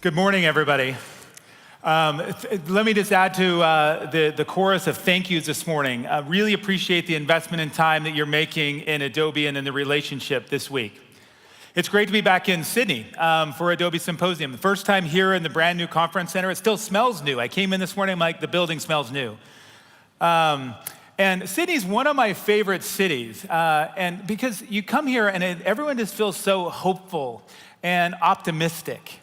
Good morning, everybody. Let me just add to the chorus of thank yous this morning. I really appreciate the investment and time that you're making in Adobe and in the relationship this week. It's great to be back in Sydney for Adobe Symposium. The first time here in the brand new conference center. It still smells new. I came in this morning, I'm like, the building smells new. And Sydney's one of my favorite cities. And because you come here and everyone just feels so hopeful and optimistic.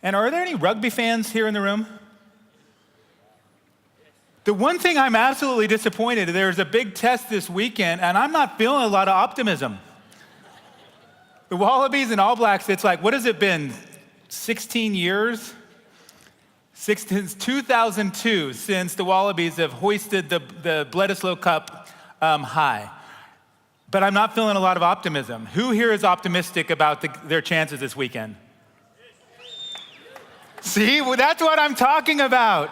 And are there any rugby fans here in the room? The one thing I'm absolutely disappointed, there's a big test this weekend, and I'm not feeling a lot of optimism. The Wallabies and All Blacks, it's like, what has it been, 16 years? Since 2002, since the Wallabies have hoisted the Bledisloe Cup high. But I'm not feeling a lot of optimism. Who here is optimistic about their chances this weekend? See, well, that's what I'm talking about.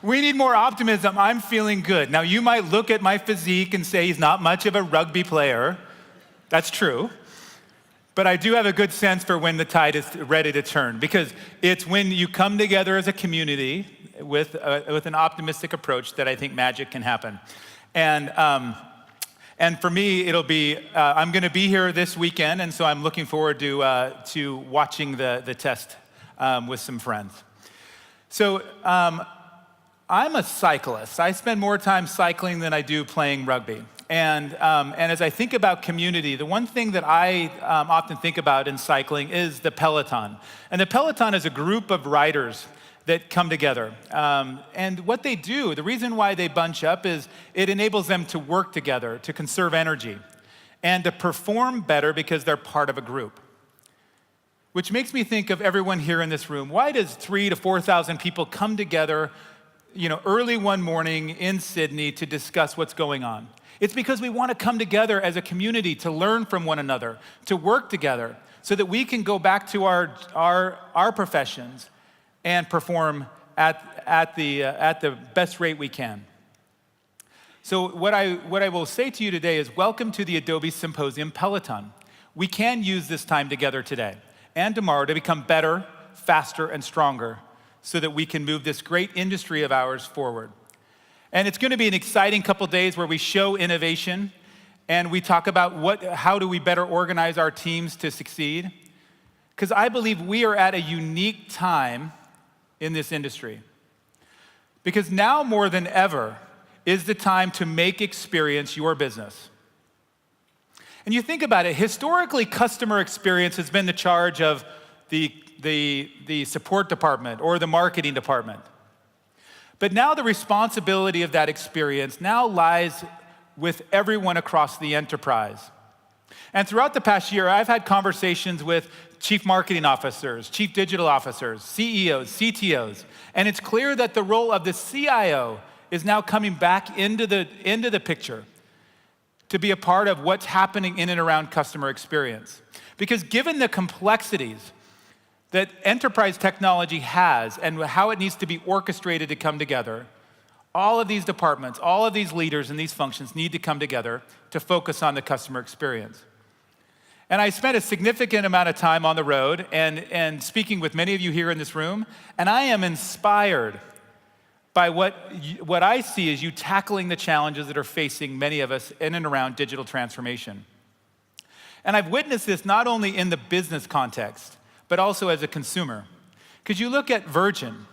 We need more optimism. I'm feeling good. Now, you might look at my physique and say he's not much of a rugby player. That's true. But I do have a good sense for when the tide is ready to turn, because it's when you come together as a community with an optimistic approach that I think magic can happen. And for me, it'll be, I'm going to be here this weekend, and so I'm looking forward to watching the test with some friends. So I'm a cyclist. I spend more time cycling than I do playing rugby. And as I think about community, the one thing that I often think about in cycling is the peloton. And the peloton is a group of riders that come together. And what they do, the reason why they bunch up is it enables them to work together, to conserve energy, and to perform better because they're part of a group. Which makes me think of everyone here in this room. Why does 3,000 to 4,000 people come together, early one morning in Sydney to discuss what's going on? It's because we want to come together as a community to learn from one another, to work together, so that we can go back to our professions and perform at the best rate we can. So what I will say to you today is welcome to the Adobe Symposium Peloton. We can use this time together today and tomorrow to become better, faster, and stronger so that we can move this great industry of ours forward. And it's going to be an exciting couple days where we show innovation and we talk about how do we better organize our teams to succeed. Because I believe we are at a unique time in this industry. Because now more than ever is the time to make experience your business. And you think about it, historically, customer experience has been the charge of the support department or the marketing department. But now the responsibility of that experience now lies with everyone across the enterprise. And throughout the past year, I've had conversations with chief marketing officers, chief digital officers, CEOs, CTOs, and it's clear that the role of the CIO is now coming back into the picture to be a part of what's happening in and around customer experience. Because given the complexities that enterprise technology has and how it needs to be orchestrated to come together, all of these departments, all of these leaders and these functions need to come together to focus on the customer experience. And I spent a significant amount of time on the road and speaking with many of you here in this room, and I am inspired by what I see as you tackling the challenges that are facing many of us in and around digital transformation. And I've witnessed this not only in the business context, but also as a consumer. Because you look at Virgin.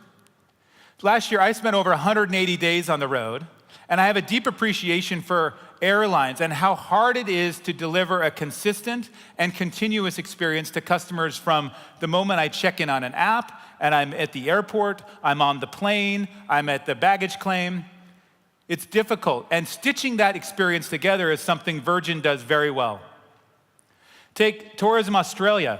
Last year, I spent over 180 days on the road, and I have a deep appreciation for airlines and how hard it is to deliver a consistent and continuous experience to customers from the moment I check in on an app, and I'm at the airport, I'm on the plane, I'm at the baggage claim. It's difficult, and stitching that experience together is something Virgin does very well. Take Tourism Australia.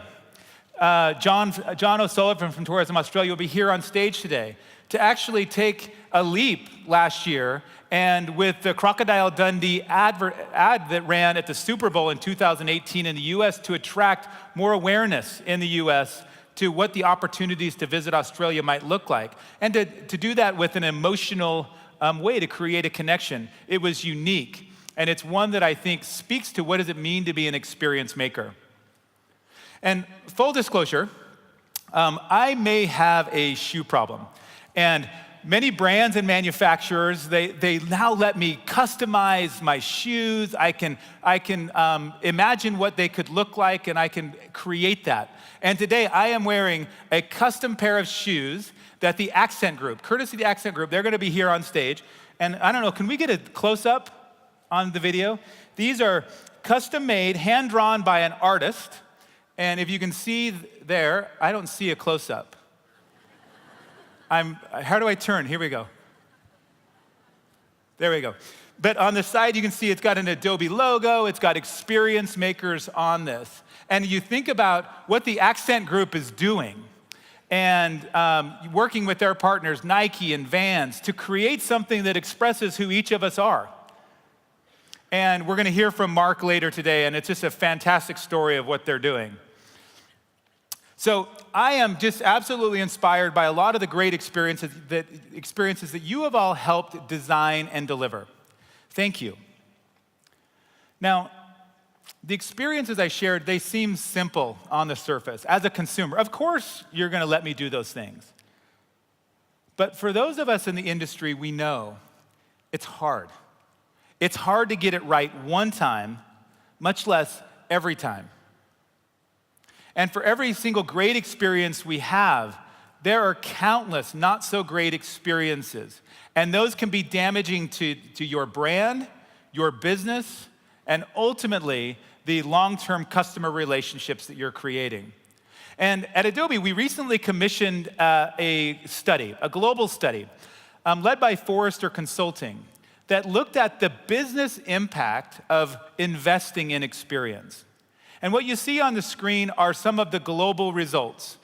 John O'Sullivan from Tourism Australia will be here on stage today to actually take a leap last year, and with the Crocodile Dundee ad that ran at the Super Bowl in 2018 in the US to attract more awareness in the US to what the opportunities to visit Australia might look like, and to do that with an emotional way to create a connection. It was unique, and it's one that I think speaks to what does it mean to be an experience maker. And full disclosure, I may have a shoe problem. And many brands and manufacturers, they now let me customize my shoes. I can imagine what they could look like, and I can create that. And today I am wearing a custom pair of shoes that the Accent Group, courtesy of the Accent Group, they're gonna be here on stage. And I don't know, can we get a close-up on the video? These are custom made, hand-drawn by an artist. And if you can see there, I don't see a close-up. How do I turn? Here we go. There we go. But on the side, you can see it's got an Adobe logo. It's got experience makers on this. And you think about what the Accent Group is doing and working with their partners, Nike and Vans, to create something that expresses who each of us are. And we're going to hear from Mark later today, and it's just a fantastic story of what they're doing. So I am just absolutely inspired by a lot of the great experiences that you have all helped design and deliver. Thank you. Now, the experiences I shared, they seem simple on the surface. As a consumer, of course you're going to let me do those things. But for those of us in the industry, we know it's hard. It's hard to get it right one time, much less every time. And for every single great experience we have, there are countless not so great experiences. And those can be damaging to your brand, your business, and ultimately the long-term customer relationships that you're creating. And at Adobe, we recently commissioned a study, a global study, led by Forrester Consulting, that looked at the business impact of investing in experience. And what you see on the screen are some of the global results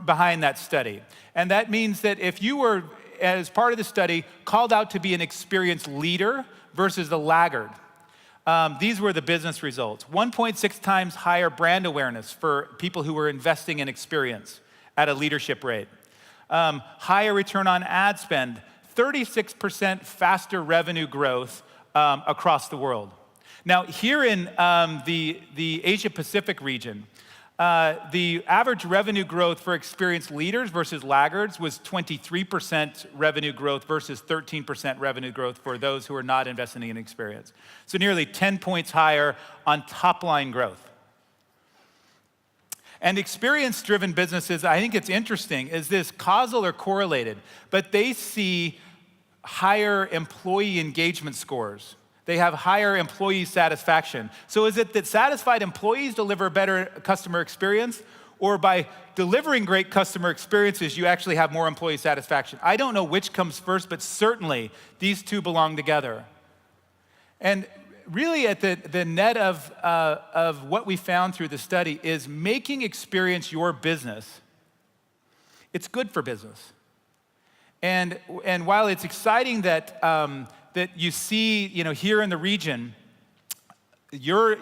behind that study. And that means that if you were, as part of the study, called out to be an experience leader versus a laggard, these were the business results. 1.6 times higher brand awareness for people who were investing in experience at a leadership rate. Higher return on ad spend, 36% faster revenue growth across the world. Now, here in the Asia-Pacific region, the average revenue growth for experienced leaders versus laggards was 23% revenue growth versus 13% revenue growth for those who are not investing in experience. So nearly 10 points higher on top-line growth. And experience-driven businesses, I think it's interesting, is this causal or correlated, but they see higher employee engagement scores. They have higher employee satisfaction. So is it that satisfied employees deliver better customer experience, or by delivering great customer experiences, you actually have more employee satisfaction? I don't know which comes first, but certainly these two belong together. And really at the net of what we found through the study is making experience your business. It's good for business. And while it's exciting that you see, here in the region, your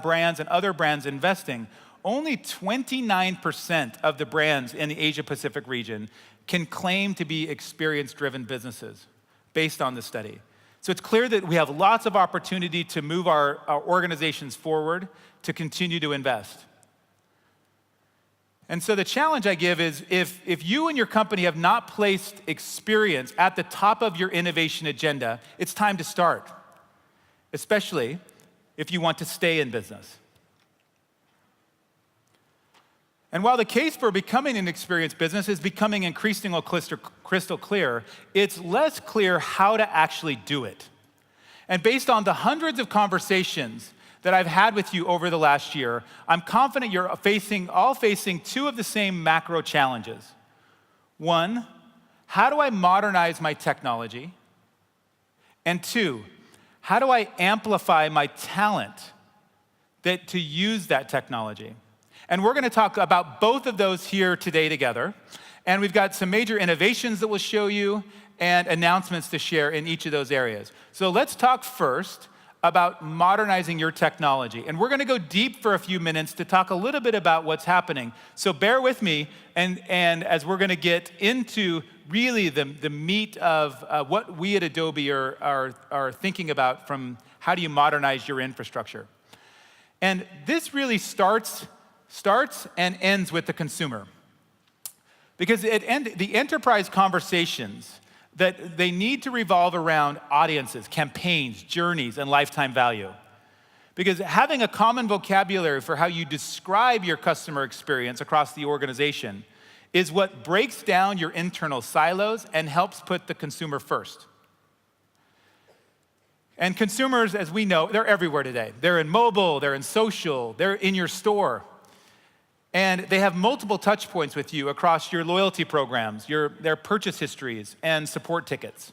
brands and other brands investing, only 29% of the brands in the Asia-Pacific region can claim to be experience-driven businesses based on the study. So it's clear that we have lots of opportunity to move our organizations forward, to continue to invest. And so the challenge I give is if you and your company have not placed experience at the top of your innovation agenda, it's time to start, especially if you want to stay in business. And while the case for becoming an experience business is becoming increasingly crystal clear, it's less clear how to actually do it. And based on the hundreds of conversations that I've had with you over the last year, I'm confident you're all facing two of the same macro challenges. One, how do I modernize my technology? And two, how do I amplify my talent to use that technology? And we're going to talk about both of those here today together. And we've got some major innovations that we'll show you and announcements to share in each of those areas. So let's talk first about modernizing your technology. And we're going to go deep for a few minutes to talk a little bit about what's happening. So bear with me, and as we're going to get into really the meat of what we at Adobe are thinking about from how do you modernize your infrastructure. And this really starts and ends with the consumer. Because the enterprise conversations that they need to revolve around audiences, campaigns, journeys, and lifetime value. Because having a common vocabulary for how you describe your customer experience across the organization is what breaks down your internal silos and helps put the consumer first. And consumers, as we know, they're everywhere today. They're in mobile, they're in social, they're in your store. And they have multiple touch points with you across your loyalty programs, their purchase histories, and support tickets.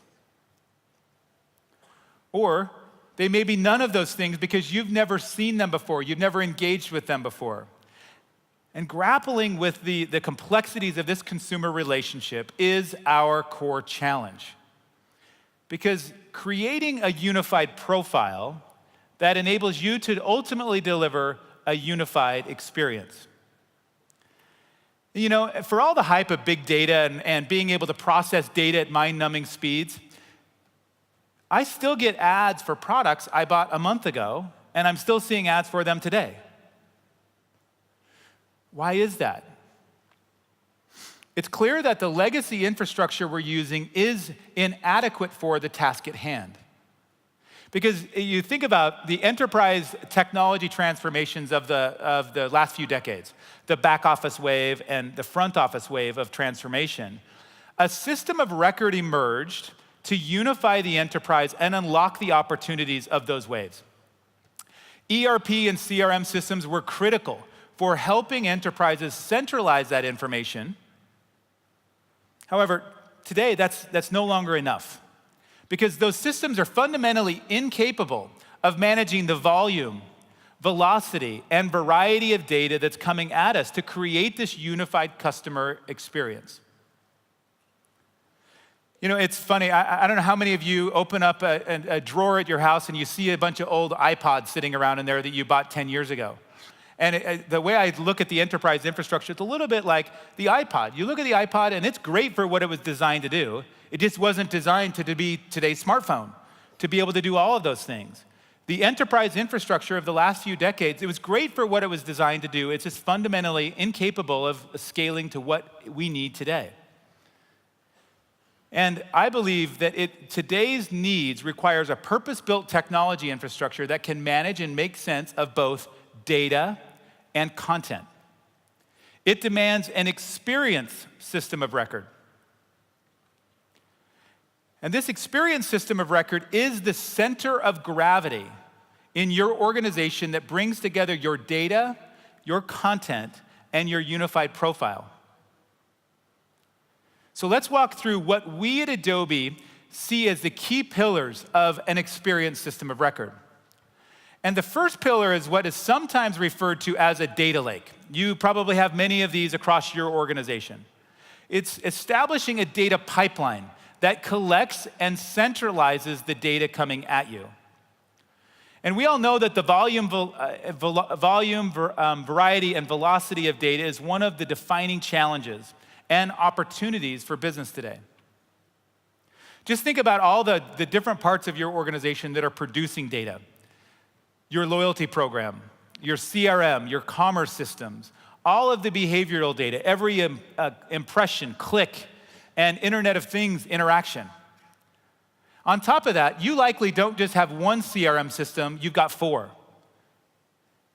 Or they may be none of those things because you've never seen them before, you've never engaged with them before. And grappling with the complexities of this consumer relationship is our core challenge. Because creating a unified profile that enables you to ultimately deliver a unified experience. You know, for all the hype of big data and being able to process data at mind-numbing speeds, I still get ads for products I bought a month ago, and I'm still seeing ads for them today. Why is that? It's clear that the legacy infrastructure we're using is inadequate for the task at hand. Because you think about the enterprise technology transformations of the last few decades, the back office wave and the front office wave of transformation, a system of record emerged to unify the enterprise and unlock the opportunities of those waves. ERP and CRM systems were critical for helping enterprises centralize that information. However, today that's no longer enough, because those systems are fundamentally incapable of managing the volume, velocity, and variety of data that's coming at us to create this unified customer experience. You know, it's funny, I don't know how many of you open up a drawer at your house and you see a bunch of old iPods sitting around in there that you bought 10 years ago. And the way I look at the enterprise infrastructure, it's a little bit like the iPod. You look at the iPod and it's great for what it was designed to do. It just wasn't designed to be today's smartphone, to be able to do all of those things. The enterprise infrastructure of the last few decades, it was great for what it was designed to do. It's just fundamentally incapable of scaling to what we need today. And I believe that today's needs requires a purpose-built technology infrastructure that can manage and make sense of both data and content. It demands an experience system of record. And this experience system of record is the center of gravity in your organization that brings together your data, your content, and your unified profile. So let's walk through what we at Adobe see as the key pillars of an experience system of record. And the first pillar is what is sometimes referred to as a data lake. You probably have many of these across your organization. It's establishing a data pipeline that collects and centralizes the data coming at you. And we all know that the volume, variety, and velocity of data is one of the defining challenges and opportunities for business today. Just think about all the different parts of your organization that are producing data. Your loyalty program, your CRM, your commerce systems, all of the behavioral data, every impression, click, and Internet of Things interaction. On top of that, you likely don't just have one CRM system, you've got 4.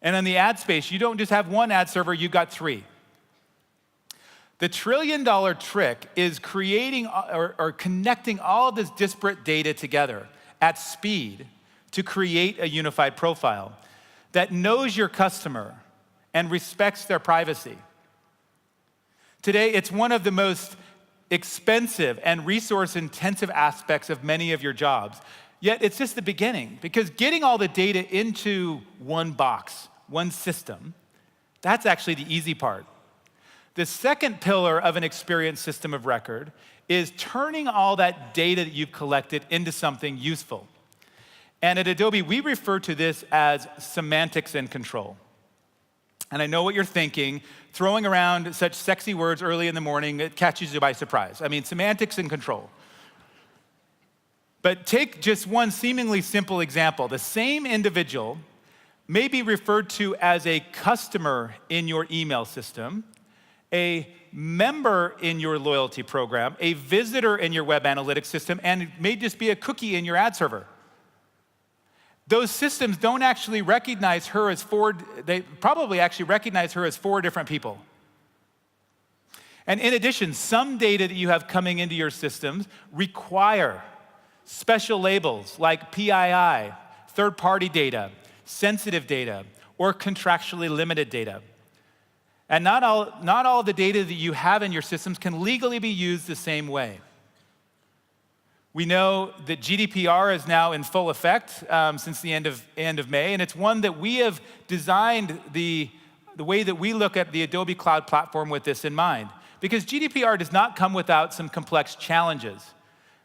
And in the ad space, you don't just have one ad server, you've got 3. The trillion-dollar trick is creating or connecting all of this disparate data together at speed to create a unified profile that knows your customer and respects their privacy. Today, it's one of the most expensive and resource-intensive aspects of many of your jobs. Yet it's just the beginning, because getting all the data into one box, one system, that's actually the easy part. The second pillar of an experience system of record is turning all that data that you've collected into something useful. And at Adobe, we refer to this as semantics and control. And I know what you're thinking. Throwing around such sexy words early in the morning, it catches you by surprise. I mean, semantics and control. But take just one seemingly simple example. The same individual may be referred to as a customer in your email system a member in your loyalty program, a visitor in your web analytics system, and it may just be a cookie in your ad server. Those systems don't actually recognize her as they probably actually recognize her as 4 different people. And in addition, some data that you have coming into your systems require special labels like PII, third-party data, sensitive data, or contractually limited data. And not all the data that you have in your systems can legally be used the same way. We know that GDPR is now in full effect since the end of May, and it's one that we have designed the way that we look at the Adobe Cloud platform with this in mind. Because GDPR does not come without some complex challenges.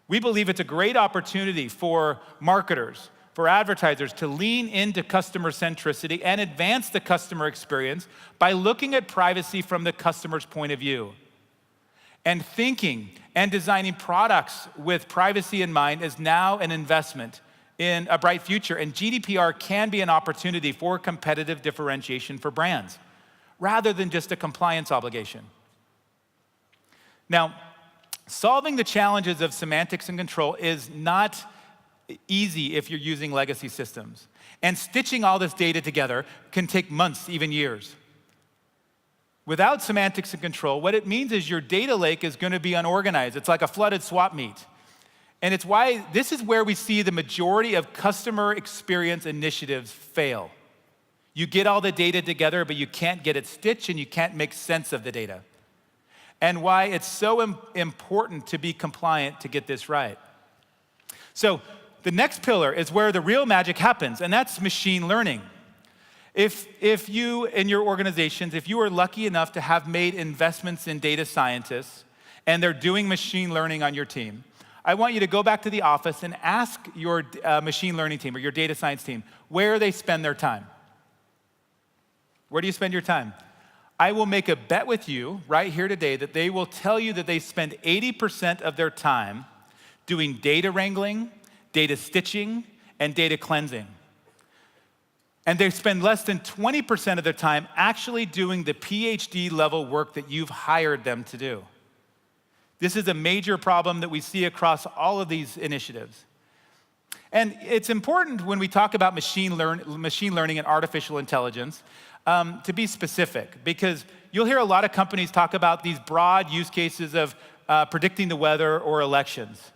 We believe it's a great opportunity for marketers, for advertisers to lean into customer centricity and advance the customer experience by looking at privacy from the customer's point of view. And thinking and designing products with privacy in mind is now an investment in a bright future. And GDPR can be an opportunity for competitive differentiation for brands, rather than just a compliance obligation. Now, solving the challenges of semantics and control is not easy if you're using legacy systems. And stitching all this data together can take months, even years. Without semantics and control, what it means is your data lake is going to be unorganized. It's like a flooded swap meet. And it's why this is where we see the majority of customer experience initiatives fail. You get all the data together, but you can't get it stitched and you can't make sense of the data. And why it's so important to be compliant to get this right. So the next pillar is where the real magic happens, and that's machine learning. If you, in your organizations, if you are lucky enough to have made investments in data scientists, and they're doing machine learning on your team, I want you to go back to the office and ask your machine learning team or your data science team where they spend their time. Where do you spend your time? I will make a bet with you right here today that they will tell you that they spend 80% of their time doing data wrangling, data stitching, and data cleansing. And they spend less than 20% of their time actually doing the PhD level work that you've hired them to do. This is a major problem that we see across all of these initiatives. And it's important when we talk about machine learning and artificial intelligence to be specific, because you'll hear a lot of companies talk about these broad use cases of predicting the weather or elections.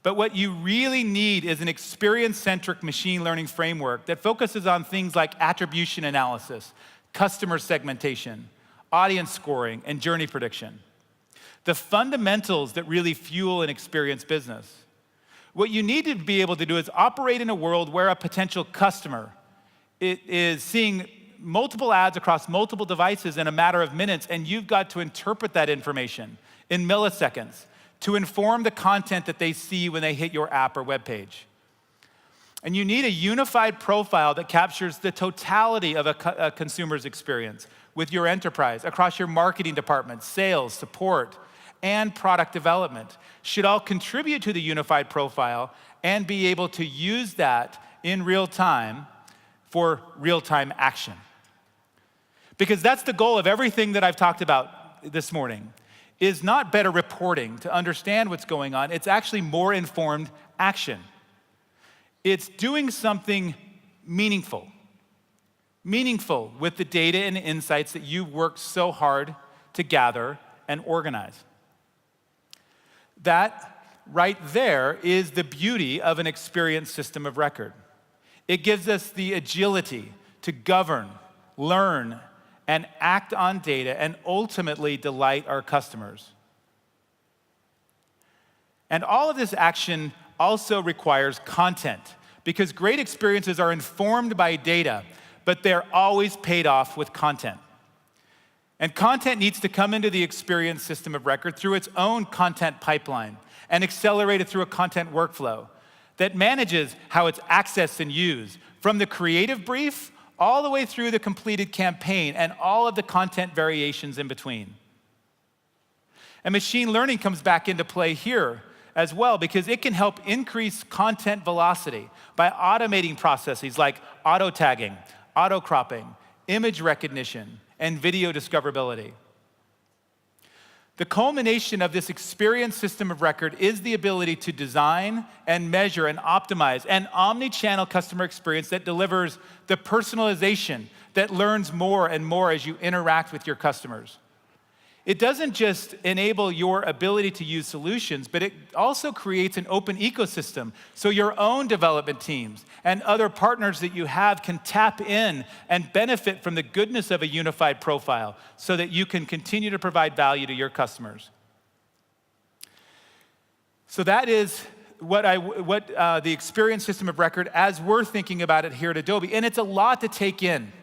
But what you really need is an experience-centric machine learning framework that focuses on things like attribution analysis, customer segmentation, audience scoring, and journey prediction. The fundamentals that really fuel an experience business. What you need to be able to do is operate in a world where a potential customer is seeing multiple ads across multiple devices in a matter of minutes, and you've got to interpret that information in milliseconds to inform the content that they see when they hit your app or web page. And you need a unified profile that captures the totality of a consumer's experience with your enterprise across your marketing department, sales, support, and product development. Should all contribute to the unified profile and be able to use that in real time for real-time action. Because that's the goal of everything that I've talked about this morning, is not better reporting to understand what's going on. It's actually more informed action. It's doing something meaningful with the data and insights that you've worked so hard to gather and organize. That right there is the beauty of an experience system of record. It gives us the agility to govern, learn, and act on data, and ultimately delight our customers. And all of this action also requires content, because great experiences are informed by data, but they're always paid off with content. And content needs to come into the experience system of record through its own content pipeline and accelerated through a content workflow that manages how it's accessed and used, from the creative brief all the way through the completed campaign and all of the content variations in between. And machine learning comes back into play here as well, because it can help increase content velocity by automating processes like auto-tagging, auto-cropping, image recognition, and video discoverability. The culmination of this experience system of record is the ability to design and measure and optimize an omni-channel customer experience that delivers the personalization that learns more and more as you interact with your customers. It doesn't just enable your ability to use solutions, but it also creates an open ecosystem so your own development teams and other partners that you have can tap in and benefit from the goodness of a unified profile so that you can continue to provide value to your customers. So that is what the experience system of record as we're thinking about it here at Adobe. And it's a lot to take in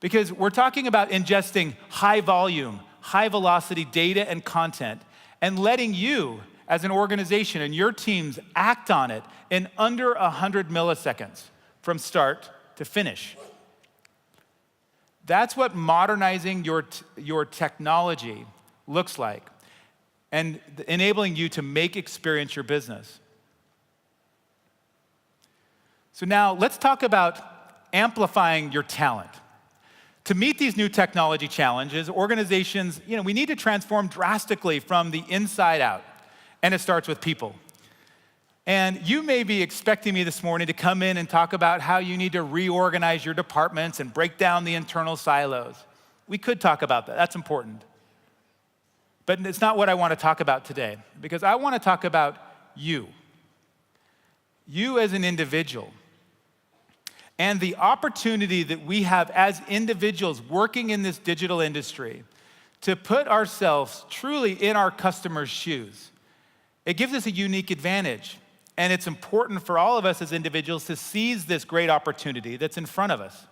because we're talking about ingesting high volume, high velocity data and content, and letting you as an organization and your teams act on it in under 100 milliseconds from start to finish. That's what modernizing your technology looks like and enabling you to make experience your business. So now let's talk about amplifying your talent. To meet these new technology challenges, organizations, we need to transform drastically from the inside out, and it starts with people. And you may be expecting me this morning to come in and talk about how you need to reorganize your departments and break down the internal silos. We could talk about that, that's important. But it's not what I want to talk about today, because I want to talk about you. You as an individual. And the opportunity that we have as individuals working in this digital industry to put ourselves truly in our customers' shoes. It gives us a unique advantage. And it's important for all of us as individuals to seize this great opportunity that's in front of us.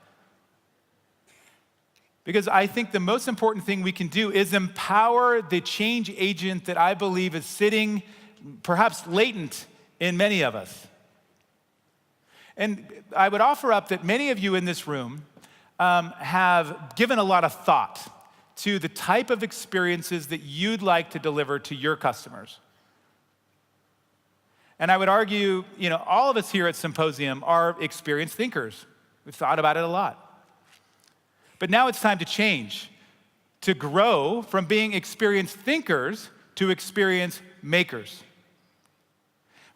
Because I think the most important thing we can do is empower the change agent that I believe is sitting perhaps latent in many of us. And I would offer up that many of you in this room have given a lot of thought to the type of experiences that you'd like to deliver to your customers. And I would argue, all of us here at Symposium are experienced thinkers. We've thought about it a lot. But now it's time to change, to grow from being experienced thinkers to experience makers.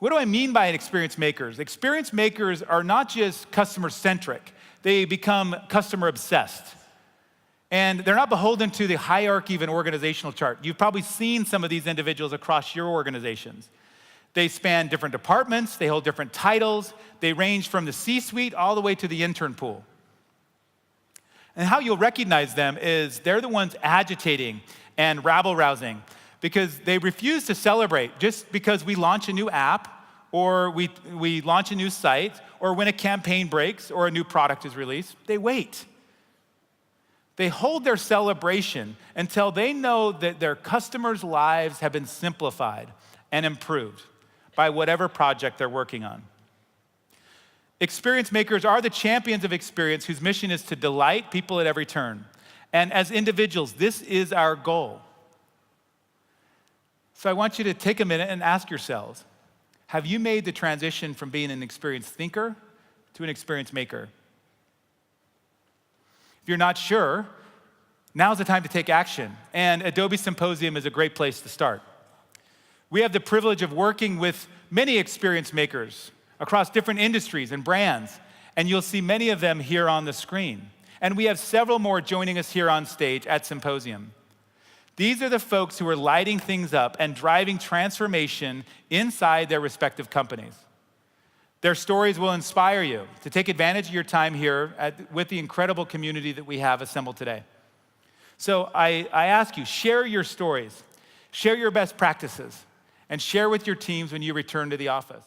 What do I mean by an experience makers? Experience makers are not just customer-centric. They become customer-obsessed. And they're not beholden to the hierarchy of an organizational chart. You've probably seen some of these individuals across your organizations. They span different departments, they hold different titles, they range from the C-suite all the way to the intern pool. And how you'll recognize them is they're the ones agitating and rabble-rousing, because they refuse to celebrate just because we launch a new app or we launch a new site or when a campaign breaks or a new product is released. They wait. They hold their celebration until they know that their customers' lives have been simplified and improved by whatever project they're working on. Experience makers are the champions of experience whose mission is to delight people at every turn. And as individuals, this is our goal. So I want you to take a minute and ask yourselves, have you made the transition from being an experienced thinker to an experienced maker? If you're not sure, now's the time to take action. And Adobe Symposium is a great place to start. We have the privilege of working with many experience makers across different industries and brands, and you'll see many of them here on the screen. And we have several more joining us here on stage at Symposium. These are the folks who are lighting things up and driving transformation inside their respective companies. Their stories will inspire you to take advantage of your time here with the incredible community that we have assembled today. So I ask you, share your stories, share your best practices, and share with your teams when you return to the office.